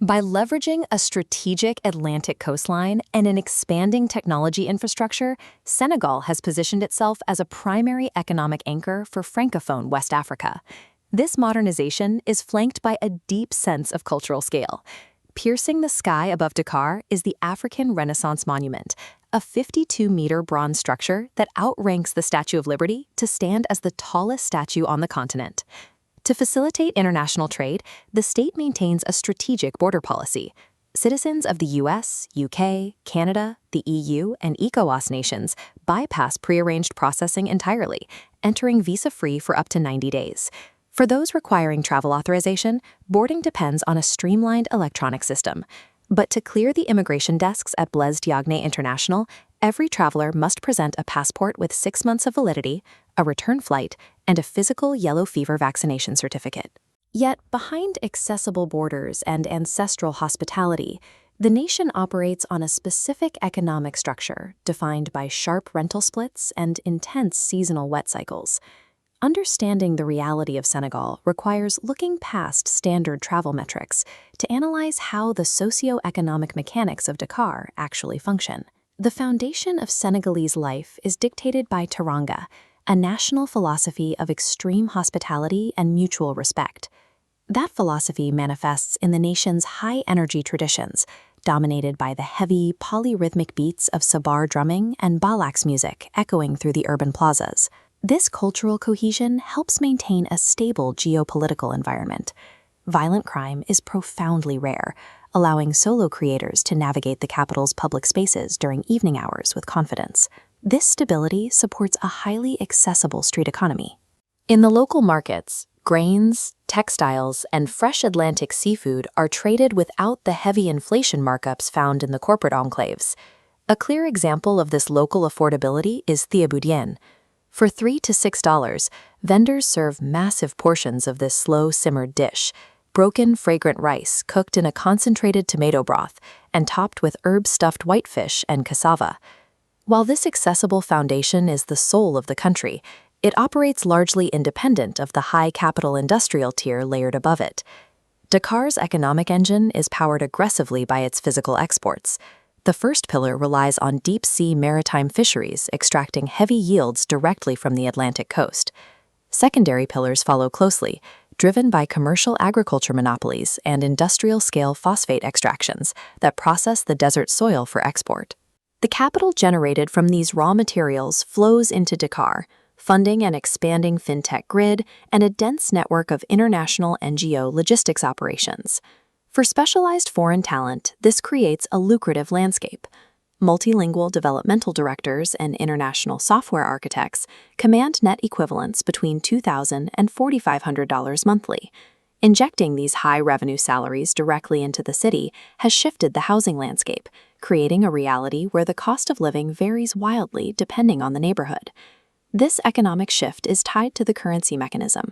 By leveraging a strategic Atlantic coastline and an expanding technology infrastructure, Senegal has positioned itself as a primary economic anchor for Francophone West Africa. This modernization is flanked by a deep sense of cultural scale. Piercing the sky above Dakar is the African Renaissance Monument, a 52-meter bronze structure that outranks the Statue of Liberty to stand as the tallest statue on the continent. To facilitate international trade, the state maintains a strategic border policy. Citizens of the US, UK, Canada, the EU, and ECOWAS nations bypass prearranged processing entirely, entering visa-free for up to 90 days. For those requiring travel authorization, boarding depends on a streamlined electronic system. But to clear the immigration desks at Blaise Diagne International, every traveler must present a passport with 6 months of validity, a return flight, and a physical yellow fever vaccination certificate. Yet, behind accessible borders and ancestral hospitality, the nation operates on a specific economic structure defined by sharp rental splits and intense seasonal wet cycles. Understanding the reality of Senegal requires looking past standard travel metrics to analyze how the socio-economic mechanics of Dakar actually function. The foundation of Senegalese life is dictated by teranga, a national philosophy of extreme hospitality and mutual respect. That philosophy manifests in the nation's high-energy traditions, dominated by the heavy, polyrhythmic beats of sabar drumming and balax music echoing through the urban plazas. This cultural cohesion helps maintain a stable geopolitical environment. Violent crime is profoundly rare, allowing solo creators to navigate the capital's public spaces during evening hours with confidence. This stability supports a highly accessible street economy. In the local markets, grains, textiles, and fresh Atlantic seafood are traded without the heavy inflation markups found in the corporate enclaves. A clear example of this local affordability is Thieboudienne. For $3 to $6, vendors serve massive portions of this slow-simmered dish, broken, fragrant rice cooked in a concentrated tomato broth and topped with herb-stuffed whitefish and cassava. While this accessible foundation is the soul of the country, it operates largely independent of the high capital industrial tier layered above it. Dakar's economic engine is powered aggressively by its physical exports. The first pillar relies on deep-sea maritime fisheries extracting heavy yields directly from the Atlantic coast. Secondary pillars follow closely, driven by commercial agriculture monopolies and industrial-scale phosphate extractions that process the desert soil for export. The capital generated from these raw materials flows into Dakar, funding an expanding fintech grid and a dense network of international NGO logistics operations. For specialized foreign talent, this creates a lucrative landscape. Multilingual developmental directors and international software architects command net equivalents between $2,000 and $4,500 monthly. Injecting these high-revenue salaries directly into the city has shifted the housing landscape, creating a reality where the cost of living varies wildly depending on the neighborhood. This economic shift is tied to the currency mechanism.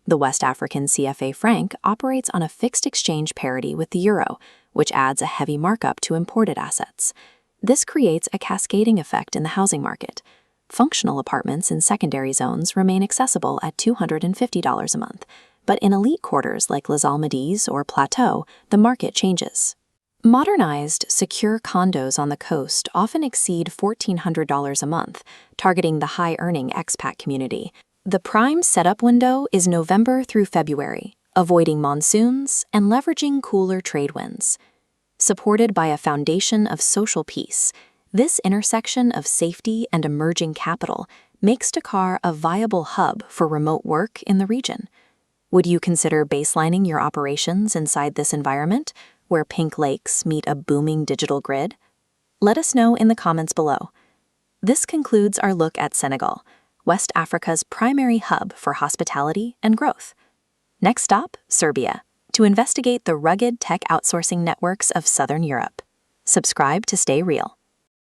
The West African CFA Franc operates on a fixed exchange parity with the euro, which adds a heavy markup to imported assets. This creates a cascading effect in the housing market. Functional apartments in secondary zones remain accessible at $250 a month, but in elite quarters like Les Almadies or Plateau, the market changes. Modernized, secure condos on the coast often exceed $1,400 a month, targeting the high-earning expat community. The prime setup window is November through February, avoiding monsoons and leveraging cooler trade winds. Supported by a foundation of social peace, this intersection of safety and emerging capital makes Dakar a viable hub for remote work in the region. Would you consider baselining your operations inside this environment, where pink lakes meet a booming digital grid? Let us know in the comments below. This concludes our look at Senegal, West Africa's primary hub for hospitality and growth. Next stop, Serbia, to investigate the rugged tech outsourcing networks of Southern Europe. Subscribe to stay real.